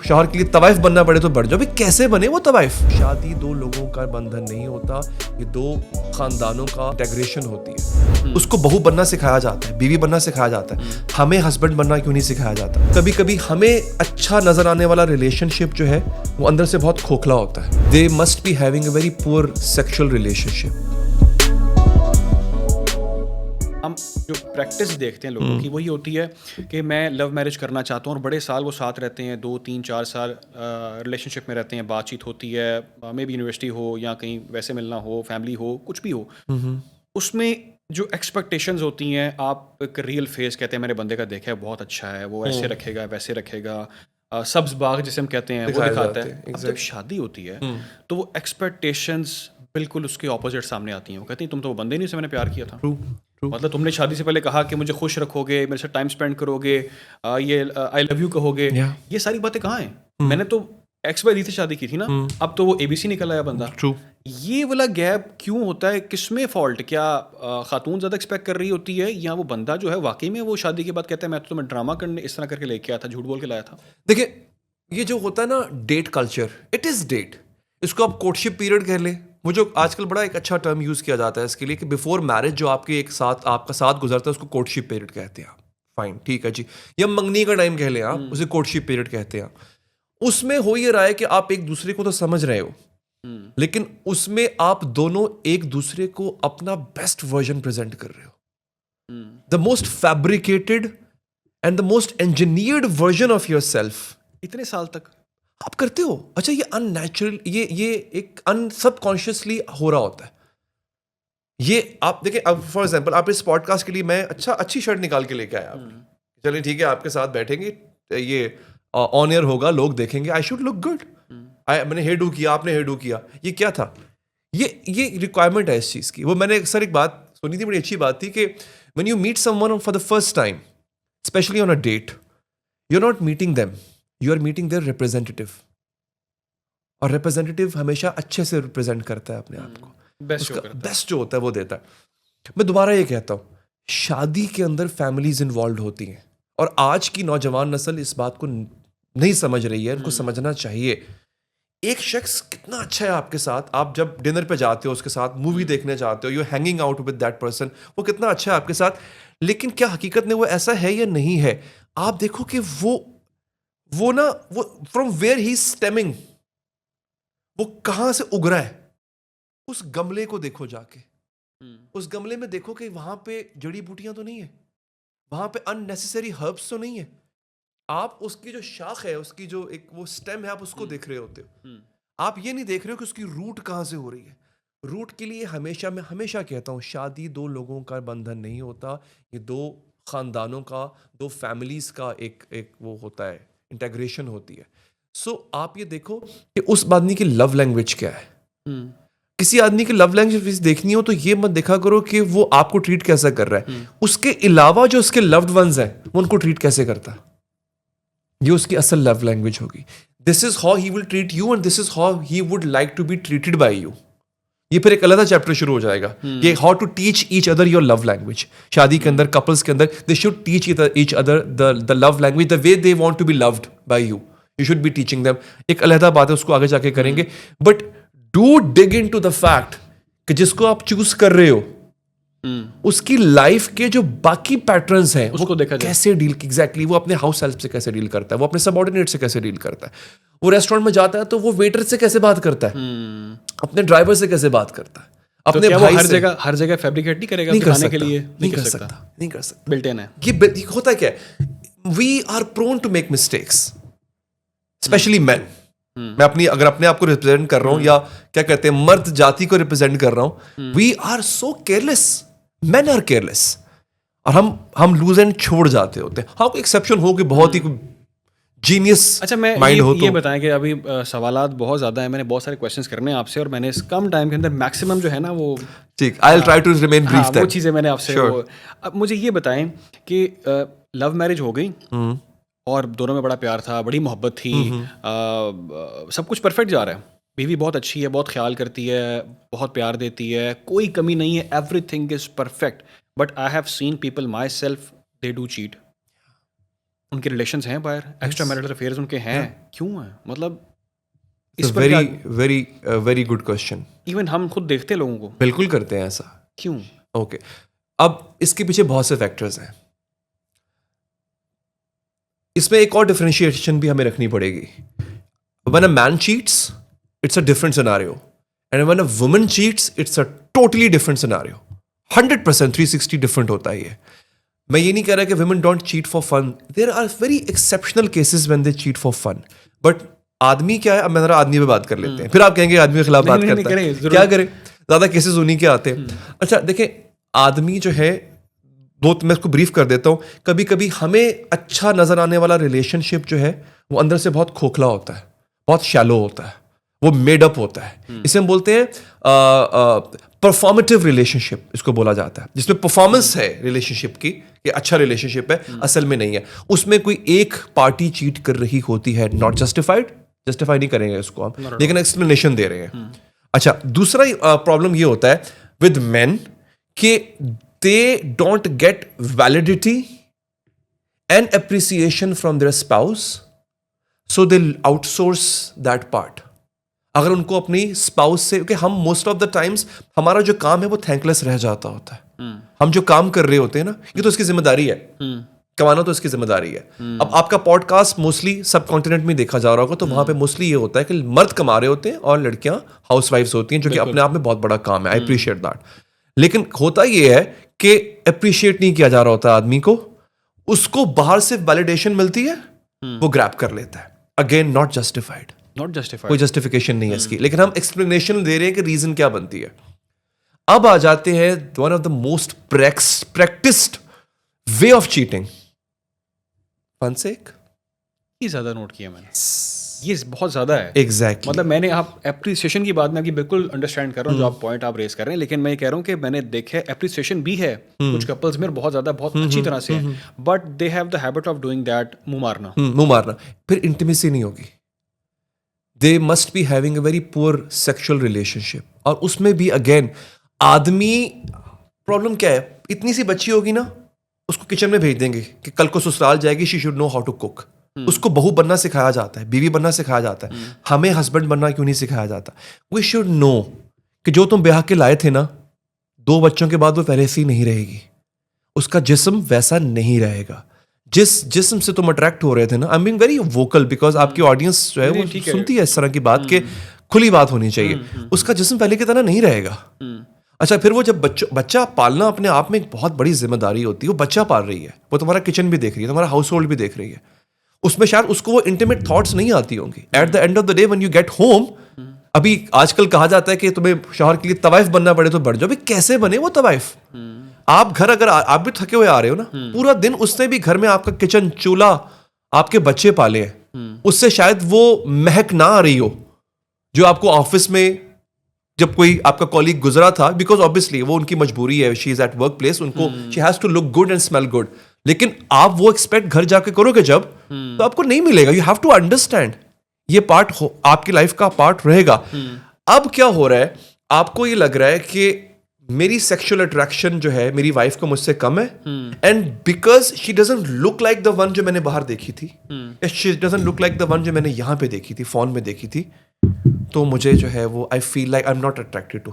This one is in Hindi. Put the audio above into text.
शौहर के लिए तवाइफ बनना पड़े तो बढ़ जाओ। भाई कैसे बने वो तवाइफ? शादी दो लोगों का बंधन नहीं होता, ये दो खानदानों का इंटीग्रेशन होती है। उसको बहू बनना सिखाया जाता है, बीवी बनना सिखाया जाता है, हमें हस्बैंड बनना क्यों नहीं सिखाया जाता? कभी कभी हमें अच्छा नजर आने वाला रिलेशनशिप जो है वो अंदर से बहुत खोखला होता है। They must be having a very poor sexual relationship. हम जो प्रैक्टिस देखते हैं लोगों की वही होती है कि मैं लव मैरिज करना चाहता हूँ और बड़े साल वो साथ रहते हैं, 2 3 4 साल रिलेशनशिप में रहते हैं, बातचीत होती है, मे बी यूनिवर्सिटी हो या कहीं वैसे मिलना हो, फैमिली हो, कुछ भी हो। उसमें जो एक्सपेक्टेशंस होती हैं, आप एक रियल फेस कहते हैं मैंने बंदे का देखा है, बहुत अच्छा है, वो ऐसे रखेगा वैसे रखेगा, सब्ज बाग जिसे हम कहते हैं वो दिखाए दिखाता जाते है। हैं, अब जब शादी होती है तो वो एक्सपेक्टेशंस बिल्कुल उसके ऑपोजिट सामने आती हैं। वो कहती हैं तुम तो वो बंदे नहीं से मैंने प्यार किया था। ट्रू। मतलब तुमने शादी से पहले कहा कि मुझे खुश रखोगे, मेरे साथ टाइम स्पेंड करोगे, ये आई लव यू कहोगे, Yeah. ये सारी बातें कहाँ हैं? मैंने तो XYZ से शादी की थी ना, अब तो वो ABC निकल आया बंदा। ट्रू। ये वाला गैप क्यों होता है? किसमें फॉल्ट? क्या खातून ज़्यादा एक्सपेक्ट कर रही होती है या वो बंदा जो है वाकई में वो शादी के बाद कहता है मैं तो तुम्हें ड्रामा करने इस तरह करके लेके आया था, झूठ बोल के लाया था? देखिए, ये जो होता है ना date culture, it is date. इसको आप कोर्टशिप पीरियड कह ले। वो जो आजकल बड़ा एक अच्छा टर्म यूज किया जाता है इसके लिए कि बिफोर मैरिज जो आपके एक साथ आपका साथ गुजरता है उसको कोर्टशिप पीरियड कहते हैं। फाइन, ठीक है जी। या मंगनी का टाइम कह लें आप, उसे कोर्टशिप पीरियड कहते हैं। उसमें हो ये रहा है कि आप एक दूसरे को तो समझ रहे हो, लेकिन उसमें आप दोनों एक दूसरे को अपना बेस्ट वर्जन प्रेजेंट कर रहे हो, the most fabricated and the most engineered version of your self इतने साल तक आप करते हो। अच्छा, ये अननेचुरल, ये एक सबकॉन्शियसली हो रहा होता है। ये आप देखिए, अब फॉर एग्जांपल आप इस पॉडकास्ट के लिए मैं अच्छी शर्ट निकाल के लेके आया आपकी, चलिए ठीक है, आपके साथ बैठेंगे, ये ऑन एयर होगा, लोग देखेंगे, आई शुड लुक गुड। मैंने हेयर डू किया, आपने हेयर डू किया, ये क्या था? ये रिक्वायरमेंट है इस चीज की। वो मैंने सर एक बात सुनी थी, बड़ी अच्छी बात थी कि when you meet someone for the first time, specially on a date, you are not meeting them, you are meeting their representative. और रिप्रेजेंटेटिव हमेशा अच्छे से रिप्रेजेंट करता है अपने आप को, बेस्ट जो होता है वो देता है। मैं दोबारा ये कहता हूँ, शादी के अंदर फैमिलीज इन्वॉल्व होती हैं, और आज की नौजवान नस्ल इस बात को नहीं समझ रही है। उनको समझना चाहिए। एक शख्स कितना अच्छा है आपके साथ, आप जब डिनर पे जाते हो उसके साथ, मूवी देखने जाते हो, you hanging out with that person, वो कितना अच्छा है आपके साथ, लेकिन क्या हकीकत में वो ऐसा है या नहीं है? आप देखो कि वो ना, वो फ्रॉम वेयर ही स्टेमिंग, वो कहां से उग रहा है। उस गमले को देखो जाके, उस गमले में देखो कि वहां पे जड़ी बूटियां तो नहीं है, वहां पे अननेसेसरी हर्ब्स तो नहीं है। आप उसकी जो शाख है, उसकी जो एक वो स्टेम है, आप उसको देख रहे होते हो। आप ये नहीं देख रहे हो कि उसकी रूट कहां से हो रही है। रूट के लिए मैं हमेशा कहता हूं, शादी दो लोगों का बंधन नहीं होता, ये दो खानदानों का, दो फैमिलीज का एक वो होता है, इंटीग्रेशन होती है। सो आप ये देखो कि उस आदमी की लव लैंग्वेज क्या है। किसी आदमी की लव लैंग्वेज देखनी हो तो ये मत देखा करो कि वो आपको ट्रीट कैसा कर रहा है, उसके अलावा जो उसके लव्ड वंस हैं वो उनको ट्रीट कैसे करता है, ये उसकी असल लव लैंग्वेज होगी। This is how he will treat you and this is how he would like to be treated by you. ये फिर एक अलग चैप्टर शुरू हो जाएगा, ये how to teach each other your love language. शादी के अंदर, कपल्स के अंदर, they should teach each other the love language, the way they want to be loved by you. You should be teaching them. एक अलग बात है, उसको आगे जाके करेंगे, but do dig into the fact कि जिसको आप चूज कर रहे हो उसकी लाइफ के जो बाकी पैटर्न्स हैं उसको देखा कैसे डील, एग्जैक्टली वो अपने हाउस हेल्प से कैसे डील करता है, वो अपने सबऑर्डिनेट से कैसे डील करता है, वो रेस्टोरेंट में जाता है तो वो वेटर से कैसे बात करता है, अपने ड्राइवर से कैसे बात करता है, अपने तो भाई हर जगह फैब्रिकेट नहीं करेगा, नहीं कर खाने सकता, के लिए नहीं कर सकता, बिल्ट इन है। ये होता क्या है, we are prone to make mistakes, specially man. मैं अगर अपने आप को रिप्रेजेंट कर रहा हूं, या क्या कहते हैं, मर्द जाति को रिप्रेजेंट कर रहा हूं, we are so careless, men are careless, और हम लूज एंड छोड़ जाते होते हैं। हाँ, कोई एक्सेप्शन हो कि बहुत ही जीनियस माइंड हो। ये बताएं कि अभी सवालात बहुत ज़्यादा हैं, मैंने बहुत सारे क्वेश्चंस करने हैं आपसे, और मैंने इस कम टाइम के अंदर मैक्सिमम जो है ना वो, ठीक, I will try to remain brief, वो चीज़ें मैंने आपसे अब मुझे ये बताएं कि लव मैरिज हो गई और दोनों में बड़ा प्यार था, बड़ी मोहब्बत थी, सब कुछ परफेक्ट जा रहा है, बीवी बहुत अच्छी है, बहुत ख्याल करती है, बहुत प्यार देती है, कोई कमी नहीं है, everything is perfect, but I have seen people my self, they do cheat. उनके रिलेशंस हैं बाहर, एक्स्ट्रा मैरिटल अफेयर्स उनके हैं, क्यों है? मतलब इस very very very good question. Even हम खुद देखते हैं लोगों को, बिल्कुल करते हैं ऐसा. क्यों? ओके, अब इसके पीछे बहुत से फैक्टर्स हैं. इसमें एक और डिफरेंशिएशन भी हमें रखनी पड़ेगी. When a man cheats, it's a different scenario. And when a woman cheats, it's a totally different scenario. 100% 360 different होता है ये. मैं ये नहीं कह रहा कि women don't cheat for fun. There are very exceptional cases when they cheat for fun. But आदमी क्या है, अब मैं जरा आदमी पे बात कर लेते हैं. फिर आप कहेंगे आदमी के खिलाफ बात करता है. क्या करें, ज़्यादा केसेस उन्हीं के आते हैं. अच्छा देखें, आदमी जो है, वो मैं इसको ब्रीफ कर देता हूँ. कभी कभी हमें अच्छा नजर आने वाला रिलेशनशिप जो है वो अंदर से बहुत खोखला होता है, बहुत शैलो होता है, वो मेड अप होता है. इसे हम बोलते हैं परफॉर्मेटिव रिलेशनशिप, इसको बोला जाता है, जिसमें परफॉर्मेंस है रिलेशनशिप की कि अच्छा रिलेशनशिप है, असल में नहीं है. उसमें कोई एक पार्टी चीट कर रही होती है, नॉट जस्टिफाइड, जस्टिफाई नहीं करेंगे इसको हम, लेकिन एक्सप्लेनेशन दे रहे हैं. अच्छा, दूसरा प्रॉब्लम ये होता है विद मेन कि they don't get validity and appreciation from their spouse, so they outsource that part. अगर उनको अपनी स्पाउस से, क्योंकि हम मोस्ट ऑफ द टाइम्स हमारा जो काम है वो थैंकलेस रह जाता होता है. हम जो काम कर रहे होते हैं ना, ये तो उसकी जिम्मेदारी है, कमाना तो इसकी जिम्मेदारी है. अब आपका पॉडकास्ट मोस्टली सब कॉन्टिनेंट में देखा जा रहा होगा, तो वहां पे मोस्टली ये होता है कि मर्द कमा रहे होते हैं और लड़कियां हाउस वाइफ्स होती हैं, जो कि अपने आप में बहुत बड़ा काम है. I appreciate that. लेकिन होता ये है कि अप्रिशिएट नहीं किया जा रहा होता आदमी को, उसको बाहर से वैलिडेशन मिलती है, वो ग्रैब कर लेता है. अगेन नॉट जस्टिफाइड, कोई जस्टिफिकेशन नहीं है इसकी, लेकिन हम एक्सप्लेनेशन दे रहे हैं कि रीजन क्या बनती है. अब आ जाते हैं one of the most practised way of cheating, fun sake. ये ज्यादा नोट किया मैंने, ये बहुत ज्यादा है. एग्जैक्टली. मतलब मैंने, आप एप्रिसिएशन की बात में आपकी बिल्कुल अंडरस्टैंड कर रहा हूँ, जो आप पॉइंट आप रेज कर रहे हैं, लेकिन मैं ये कह रहा हूँ कि मैंने देखे एप्रिसिएशन भी है कुछ कपल्स में, बहुत ज्यादा, बहुत अच्छी तरह से है, but they have the habit of doing that, मुंह मारना, फिर इंटीमेसी नहीं होगी. They must be having a very poor sexual relationship. और उसमें भी अगेन आदमी, प्रॉब्लम क्या है, इतनी सी बच्ची होगी ना, उसको किचन में भेज देंगे कि कल को ससुराल जाएगी, she should know how to cook. उसको बहू बनना सिखाया जाता है, बीवी बनना सिखाया जाता है. हमें हस्बैंड बनना क्यों नहीं सिखाया जाता? वी शुड नो कि जो तुम ब्याह के लाए थे ना, 2 बच्चों के बाद वो पहले से ही नहीं रहेगी, उसका जिस्म वैसा नहीं रहेगा. जिस जिस्म से तुम अट्रैक्ट हो रहे थे ना, I am being very vocal because आपकी ऑडियंस जो है वो सुनती है इस तरह की बात, के खुली बात होनी चाहिए. उसका जिस्म पहले की तरह नहीं रहेगा. अच्छा, फिर वो जब बच्चा पालना अपने आप में एक बहुत बड़ी जिम्मेदारी होती है. वो बच्चा पाल रही है, वो तुम्हारा किचन भी देख रही है, तुम्हारा हाउस होल्ड भी देख रही है. उसमें शायद उसको वो इंटीमेट थॉट्स नहीं आती होंगी. At the end of the day when you get home, अभी आजकल कहा जाता है कि तुम्हें शौहर के लिए तवाइफ बनना पड़े तो बढ़ जाओ. भाई कैसे बने वो तवाइफ? आप घर, अगर आप भी थके हुए आ रहे हो ना, पूरा दिन उसने भी घर में आपका किचन, चूल्हा, आपके बच्चे पाले हैं, उससे शायद वो महक ना आ रही हो जो आपको ऑफिस में जब कोई आपका कॉलीग गुजरा था, बिकॉज ऑब्वियसली वो उनकी मजबूरी है, she is at work place, उनको she has to look good and smell good. लेकिन आप वो एक्सपेक्ट घर जाके करोगे जब, तो आपको नहीं मिलेगा. यू हैव टू अंडरस्टैंड, ये पार्ट आपकी लाइफ का पार्ट रहेगा. अब क्या हो रहा है, आपको ये लग रहा है कि मेरी सेक्सुअल अट्रैक्शन जो है मेरी वाइफ को मुझसे कम है, and because she doesn't look like the one जो मैंने बाहर देखी थी, she doesn't look like the one जो मैंने यहाँ पे देखी थी, फोन में देखी थी, तो मुझे जो है वो I feel like I am not attracted to